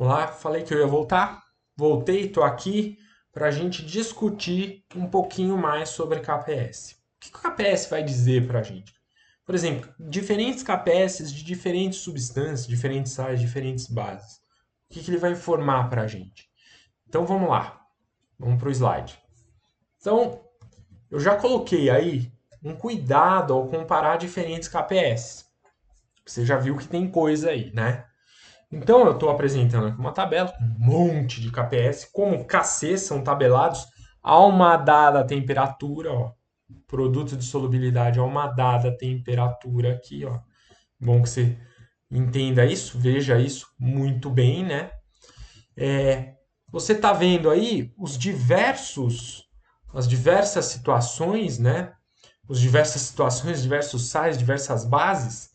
Olá, falei que eu ia voltar. Voltei, estou aqui para a gente discutir um pouquinho mais sobre KPS. O que o KPS vai dizer para a gente? Por exemplo, diferentes KPS de diferentes substâncias, diferentes sais, diferentes bases. O que ele vai informar para a gente? Então vamos lá, vamos para o slide. Então, eu já coloquei aí um cuidado ao comparar diferentes KPS. Você já viu que tem coisa aí, né? Então, eu estou apresentando aqui uma tabela com um monte de KPS, como KC são tabelados a uma dada temperatura, ó, produto de solubilidade a uma dada temperatura aqui, ó. Bom que você entenda isso, veja isso muito bem, né? Você está vendo aí as diversas situações, né? As diversas situações, diversos sais, diversas bases,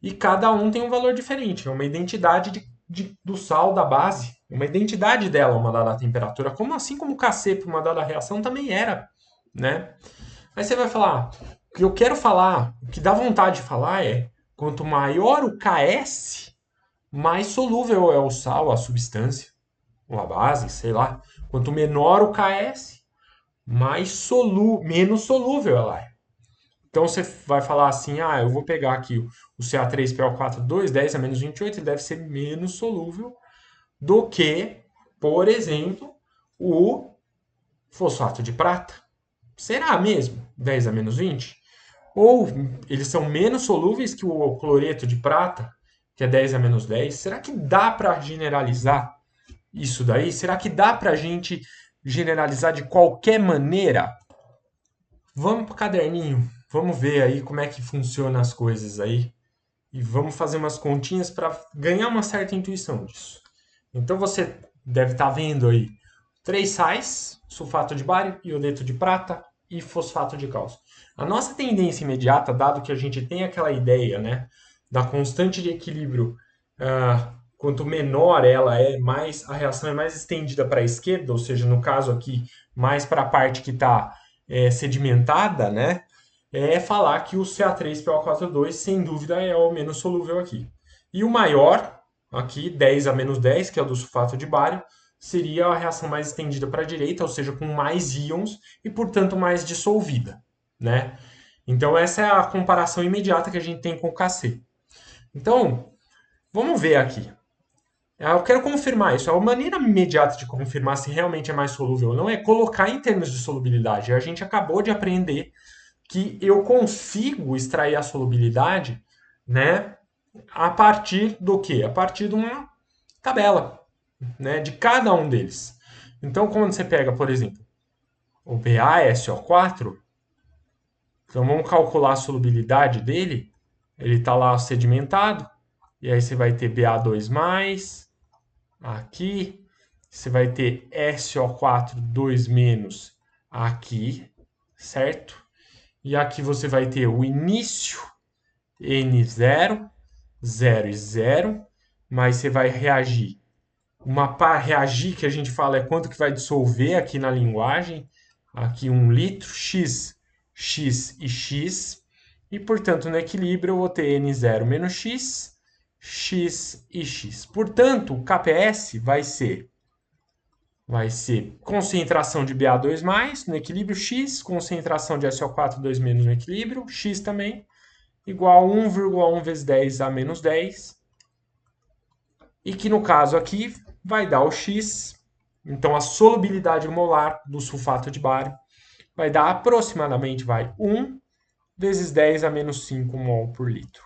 e cada um tem um valor diferente, é uma identidade do sal da base, uma identidade dela, uma dada temperatura, como assim como o Kc para uma dada reação também era, né? Aí você vai falar, o que eu quero falar, o que dá vontade de falar é, quanto maior o Ks, mais solúvel é o sal, a substância, ou a base, sei lá. Quanto menor o Ks, menos solúvel ela é. Então você vai falar assim, eu vou pegar aqui o Ca3PO42, 10 a menos 28, ele deve ser menos solúvel do que, por exemplo, o fosfato de prata. Será mesmo 10 a menos 20? Ou eles são menos solúveis que o cloreto de prata, que é 10 a menos 10? Será que dá para generalizar isso daí? Será que dá para a gente generalizar de qualquer maneira? Vamos para o caderninho, vamos ver aí como é que funcionam as coisas aí e vamos fazer umas continhas para ganhar uma certa intuição disso. Então você deve estar vendo aí três sais, sulfato de bário, iodeto de prata e fosfato de cálcio. A nossa tendência imediata, dado que a gente tem aquela ideia, né, da constante de equilíbrio, quanto menor ela é, mais a reação é mais estendida para a esquerda, ou seja, no caso aqui, mais para a parte que está sedimentada, né? É falar que o Ca3PO42, sem dúvida, é o menos solúvel aqui. E o maior, aqui, 10 a menos 10, que é o do sulfato de bário, seria a reação mais estendida para a direita, ou seja, com mais íons e, portanto, mais dissolvida, né? Então, essa é a comparação imediata que a gente tem com o Kc. Então, vamos ver aqui. Eu quero confirmar isso. A maneira imediata de confirmar se realmente é mais solúvel ou não é colocar em termos de solubilidade. A gente acabou de aprender que eu consigo extrair a solubilidade, né, a partir do quê? A partir de uma tabela, né, de cada um deles. Então, quando você pega, por exemplo, o BaSO4, então vamos calcular a solubilidade dele, ele está lá sedimentado, e aí você vai ter Ba2+, aqui, você vai ter SO4 2- aqui, certo? E aqui você vai ter o início N0, 0 e 0, mas você vai reagir. Reagir que a gente fala é quanto que vai dissolver aqui na linguagem. Aqui 1 litro, X, X e X. E, portanto, no equilíbrio eu vou ter N0 menos X, X e X. Portanto, o KPS vai ser concentração de Ba2+, no equilíbrio X, concentração de SO4 2- no equilíbrio, X também, igual a 1,1 vezes 10 a menos 10, e que no caso aqui vai dar o X, então a solubilidade molar do sulfato de bário vai dar aproximadamente 1 vezes 10 a menos 5 mol por litro.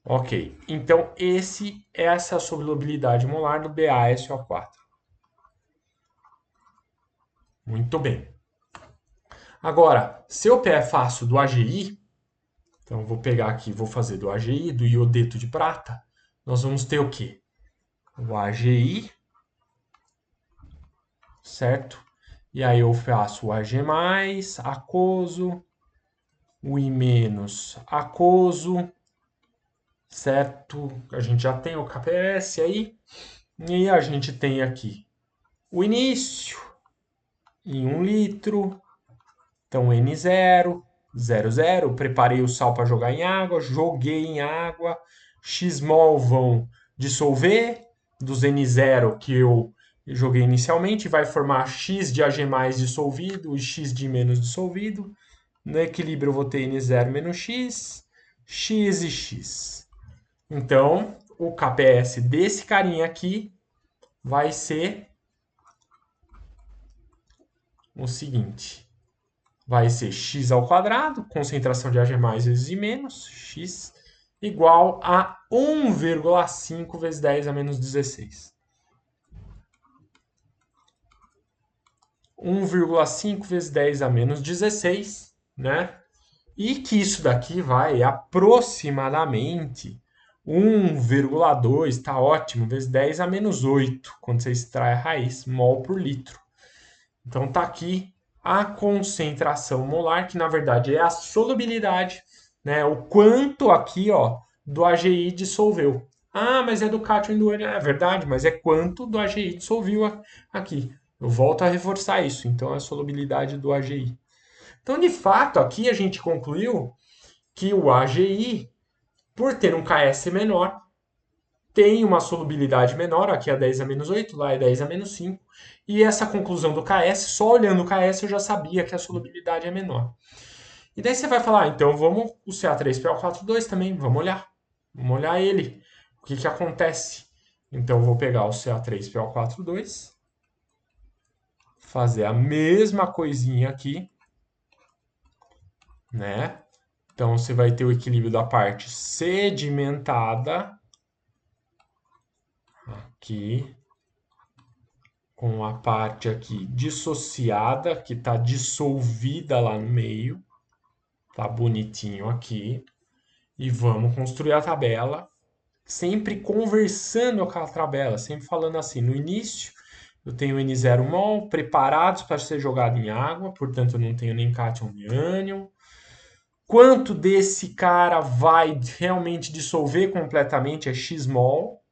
Ok, então essa é a solubilidade molar do BaSO4. Muito bem. Agora, se eu faço do AgI, então vou pegar aqui, vou fazer do AgI, do iodeto de prata, nós vamos ter o quê? O AgI, certo? E aí eu faço o Ag+, aquoso, o I- aquoso, certo? A gente já tem o KPS aí. E a gente tem aqui o início em 1 litro. Então N0, 0, 0. Preparei o sal para jogar em água, joguei em água. X-mol vão dissolver, dos N0 que eu joguei inicialmente, vai formar X de Ag mais dissolvido e X de menos dissolvido. No equilíbrio eu vou ter N0 menos X, X e X. Então, o KPS desse carinha aqui vai ser o seguinte. Vai ser x ao quadrado, concentração de Ag mais vezes I menos, x, igual a 1,5 vezes 10 a menos 16. 1,5 vezes 10 a menos 16, né? E que isso daqui vai aproximadamente 1,2, tá ótimo, vezes 10 a menos 8, quando você extrai a raiz, mol por litro. Então tá aqui a concentração molar, que na verdade é a solubilidade, né? O quanto aqui, ó, do AgI dissolveu. Ah, mas é do cátion e do ânion. É verdade, mas é quanto do AgI dissolveu aqui. Eu volto a reforçar isso. Então, é a solubilidade do AgI. Então, de fato, aqui a gente concluiu que o AgI, por ter um Ks menor, tem uma solubilidade menor, aqui é 10 a menos 8, lá é 10 a menos 5. E essa conclusão do Ks, só olhando o Ks eu já sabia que a solubilidade é menor. E daí você vai falar, então vamos o Ca3PO42 também, vamos olhar. Vamos olhar ele. O que acontece? Então eu vou pegar o Ca3PO42, fazer a mesma coisinha aqui, né? Então você vai ter o equilíbrio da parte sedimentada aqui, com a parte aqui dissociada, que está dissolvida lá no meio. Tá bonitinho aqui. E vamos construir a tabela, sempre conversando com a tabela, sempre falando assim, no início eu tenho N0 mol preparados para ser jogado em água, portanto eu não tenho nem cátion nem ânion. Quanto desse cara vai realmente dissolver completamente é x mol.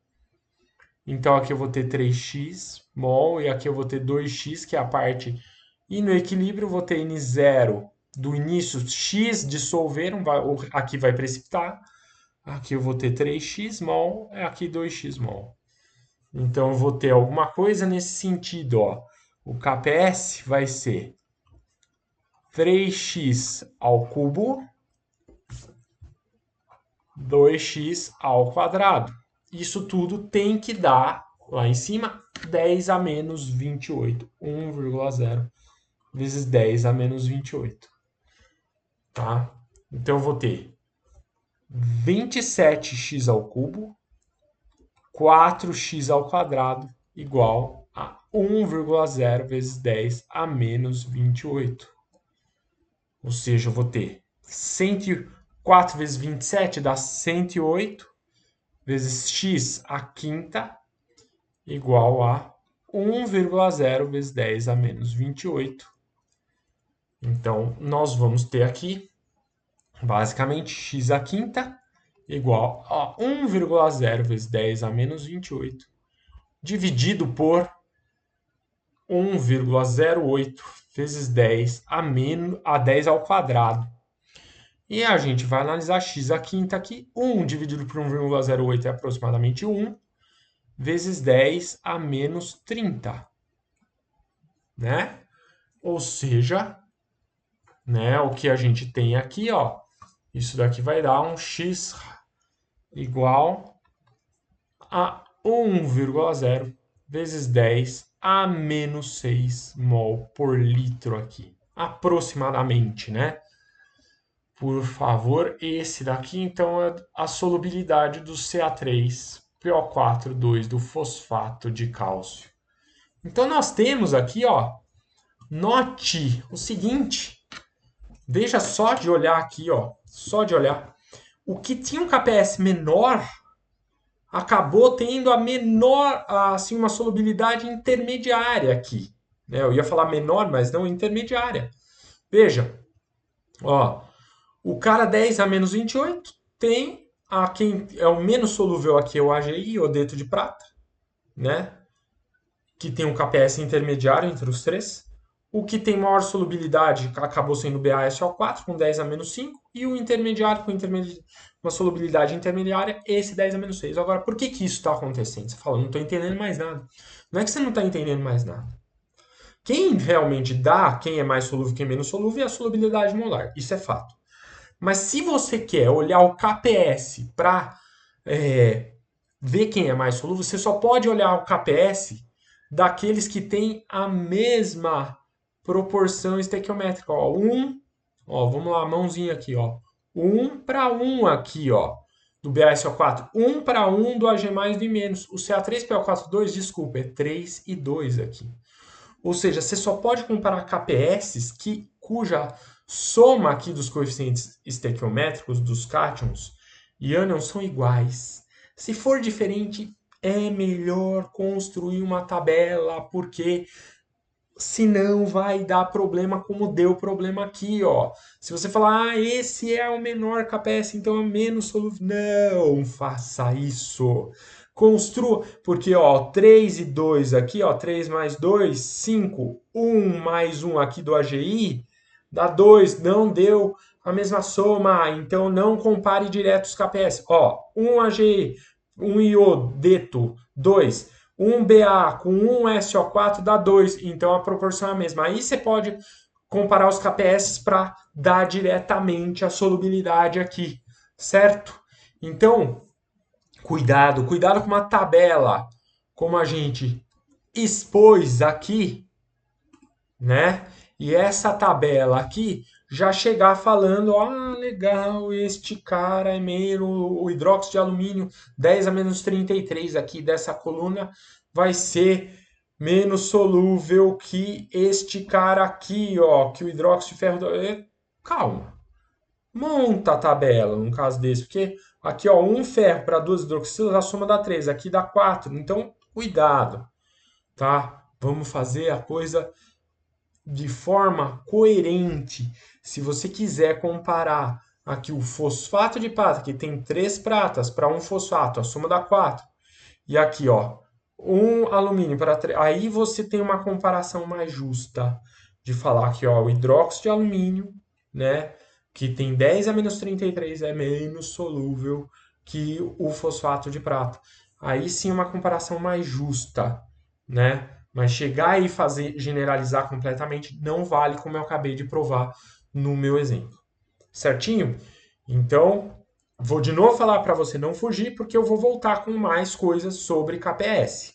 Então aqui eu vou ter 3x mol e aqui eu vou ter 2x, que é a parte. E no equilíbrio eu vou ter N0 do início, x dissolveram, aqui vai precipitar. Aqui eu vou ter 3x mol, aqui 2x mol. Então eu vou ter alguma coisa nesse sentido, ó. O KPS vai ser 3x ao cubo, 2x ao quadrado. Isso tudo tem que dar, lá em cima, 10 a menos 28. 1,0 vezes 10 a menos 28. Tá? Então eu vou ter 27x ao cubo, 4x ao quadrado, igual a 1,0 vezes 10 a menos 28. Ou seja, eu vou ter 104 vezes 27 dá 108, vezes x a quinta, igual a 1,0 vezes 10 a menos 28. Então, nós vamos ter aqui, basicamente, x a quinta igual a 1,0 vezes 10 a menos 28, dividido por 1,08 vezes 10 a 10 ao quadrado. E a gente vai analisar x a quinta aqui. 1 dividido por 1,08 é aproximadamente 1, vezes 10 a menos 30. Né? Ou seja, né, o que a gente tem aqui, ó, isso daqui vai dar um x igual a 1,0 vezes 10 a menos 6 mol por litro aqui. Aproximadamente, né? Por favor, esse daqui, então, é a solubilidade do Ca3PO4,2 do fosfato de cálcio. Então, nós temos aqui, ó, note o seguinte, deixa só de olhar aqui, ó, só de olhar. O que tinha um KPS menor acabou tendo a menor, assim, uma solubilidade intermediária aqui. Né? Eu ia falar menor, mas não intermediária. Veja, ó, o cara 10 a menos 28 tem quem é o menos solúvel aqui é o AgI, iodeto de prata, né? Que tem um KPS intermediário entre os três. O que tem maior solubilidade acabou sendo o BaSO4 com 10 a menos 5 e o intermediário com uma solubilidade intermediária, esse 10 a menos 6. Agora, por que que isso está acontecendo? Você fala, não estou entendendo mais nada. Não é que você não está entendendo mais nada. Quem realmente dá quem é mais solúvel e quem é menos solúvel é a solubilidade molar. Isso é fato. Mas se você quer olhar o KPS para ver quem é mais solúvel, você só pode olhar o KPS daqueles que têm a mesma proporção estequiométrica. Ó, vamos lá, mãozinha aqui, ó. 1 para 1 aqui, ó, do BaSO4. 1 para 1 do AG mais do I menos. O CA3PO4 2, desculpa, é 3 e 2 aqui. Ou seja, você só pode comparar KPS cuja soma aqui dos coeficientes estequiométricos dos cátions e ânions são iguais. Se for diferente, é melhor construir uma tabela, porque senão vai dar problema como deu problema aqui, ó. Se você falar, esse é o menor KPS, então é menos solúvel. Não faça isso. Construa, porque ó, 3 e 2 aqui, ó, 3 mais 2, 5, 1 mais 1 aqui do AGI, dá 2, não deu a mesma soma, então não compare direto os KPS. Ó, 1 AGI, 1 iodeto, 2. 1BA com 1SO4 dá 2, então a proporção é a mesma. Aí você pode comparar os KPS para dar diretamente a solubilidade aqui, certo? Então, cuidado com uma tabela, como a gente expôs aqui, né? E essa tabela aqui já chegar falando, legal, este cara é meio o hidróxido de alumínio 10 a menos 33 aqui dessa coluna vai ser menos solúvel que este cara aqui, ó, que o hidróxido de ferro. Calma. Monta a tabela num caso desse, porque aqui, ó, um ferro para duas hidroxilas, a soma dá 3, aqui dá 4. Então, cuidado, tá? Vamos fazer a coisa de forma coerente. Se você quiser comparar aqui o fosfato de prata, que tem 3 pratas para um fosfato, a soma dá 4. E aqui, ó, um alumínio para 3. Aí você tem uma comparação mais justa de falar que, ó, o hidróxido de alumínio, né, que tem 10 a menos 33 é menos solúvel que o fosfato de prata. Aí sim é uma comparação mais justa, né? Mas chegar e fazer generalizar completamente não vale, como eu acabei de provar no meu exemplo. Certinho? Então, vou de novo falar para você não fugir, porque eu vou voltar com mais coisas sobre KPS.